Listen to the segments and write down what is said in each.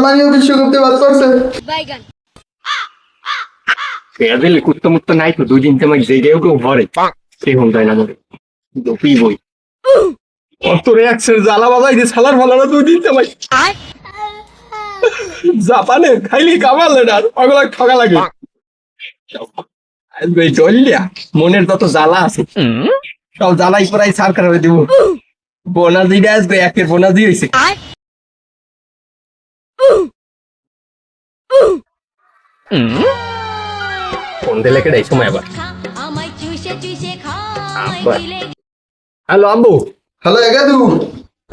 জার্মানিও বিশ্বকাপে বাদ করছে। এদের কুত্তো মুত্তো নাই তো, দুই দিন তোমার জেগেও কেউ ভরে সে হন যায় না মনে দপি বই অত রিয়াকশন জ্বালা বাবাই যে সালার ভালো দুই দিন তোমার জাপানে খাইলি কামালে না পাগলা ঠগা লাগে। চলিয়া মনের যত জ্বালা আছে সব জ্বালাই পড়াই সার করে দিব। বোনাজি আসবে, একের বোনাজি হয়েছে। ফোন দিলে কেটে সময় আবার। হ্যালো আব্বু। হ্যালো এগাদু,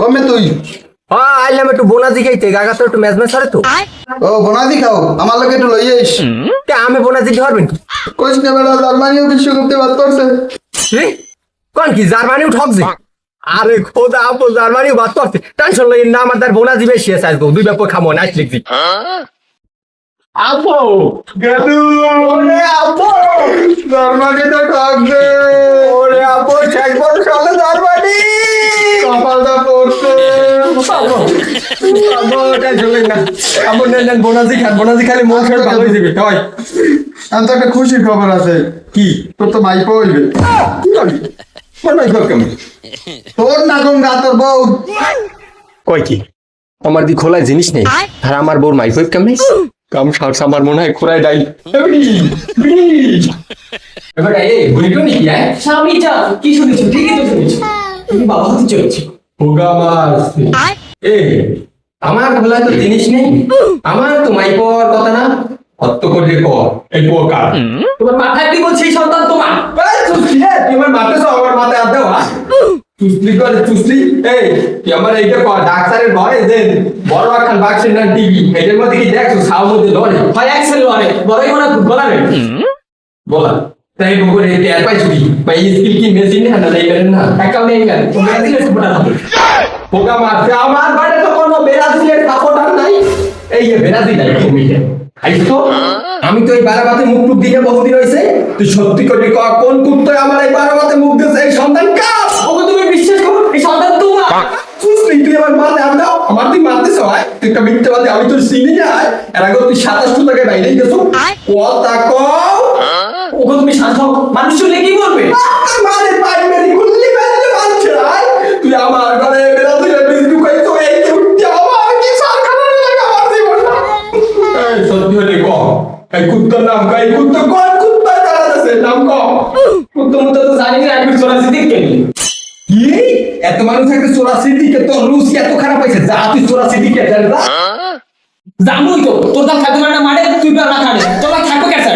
কমে তুই? হ্যাঁ আইলাম একটু বোনাজি খাইতে, গাগা তো একটু ম্যাচ ম্যাচ করে তো। ও বোনাদি খাও, আমার লোক একটু লই আইস। আমি বোনাজি ধরবেন কইস না বেটা, জার্মানিও বিশ্বকাপে বাদ করছে। কোন কি জার্মানিও ঠকছে? আরে খোদা আপু, জার্মানিও বাদ করছে, টেনশন লই না। আমার তার বোনাজি বেশি আছে, আসবো দুই ব্যাপক খামো নাইস লিখছি। আপু গাদু, ওরে আপু, জার্মানি তো ঠকছে। ওরে আপু, শেষ বড় সালে জার্মানি কপালটা পড়ছে। বোনাজি খান, বোনাজি খালি মন খান ভালো হয়ে যাবে। আমি তো একটা খুশির খবর আছে। কি তোর তো মাইপ হইবে। তোর না গঙ্গা, তোর বউ। কয় কি আমার দি খোলায় জিনিস নেই, আর আমার বউর মাইফ কেমন কাম সার্স আমার মনে হয় খোলায় ডাই। এবার এই বুড়িটো নাকি স্বামীটা কি শুনেছো? ঠিকই তো শুনেছো, তুমি বাবা হতে চলেছো। হোগা মাস এ আমার খোলায় তো জিনিস নেই, আমার তো মাইপর কথা না অত করে ক এই পোকার তোমার মাথায় কি বলছে? এই সন্তান তোমার। চুসলি হে তুই আমার মাথায় আমার মাথায় হাত দেওয়া চুসলি করে চুসলি। এই তুই আমার এইটা কর ডাক্তারের ভয় দেন বড় আখান বাক্সের না টিভি এটার মধ্যে কি দেখছো সাউ মধ্যে লড়ে হয় এক্সেল ওয়ারে বড়ই মনে গলারে বলা তাই বলে এই টের পাইছি ভাই স্কিল কি মেশিন না না এই করেন না একাউন্ট নেই কেন? তুমি এক্সেল ফুটা হবে। পোকা মারছে আমার বাড়িতে তো কোনো বেরাজিলের সাপোর্ট আর নাই। এই যে বেরাজিল নাই তুমি খাইছো? আমি তো এই বারাবাতে মুখ টুক দিয়ে বহুদিন হয়েছে। তুই সত্যি করে ক কোন কুত্তায় আমার এই বারাবাতে মুখ দিয়েছে? এই সন্তান কার? ওকে তুমি বিশ্বাস করো, এই সন্তান তোমার। তুই আমার মাথা হাত দাও, আমার তুই মারতেছ হয় তুই একটা মিথ্যাবাদী, আমি তোর চিনি না। এর আগে তুই 27 টাকা বাইরে গেছো কথা কও। ওকে তুমি শান্ত হও, মানুষ শুনলে কি বলবে? মানে প্রাইমারি গুলি মেরে মারছে রাই। তুই আমার ঘরে বেরাজিলের বিজনেস কইছো, এই তুই আমার কি সরকারের লাগা আমার জীবন না। এই সত্যি হলে ক এই কুত্তার নাম ক, এই কুত্তা কোন কুত্তা দাঁড়াতেছে নাম ক। কুত্তো মুত্তো তো জানি না, একবার চোরাশি দিক কেন? কি এত মানুষ একটা 84 দিকে তোর রুচি এত খারাপ হয়েছে? যা তুই 84 দিকে জানি না জানোই তো তোর দাম খাদ্য না মারে, তুই না খাবে তোর থাকো কেসে।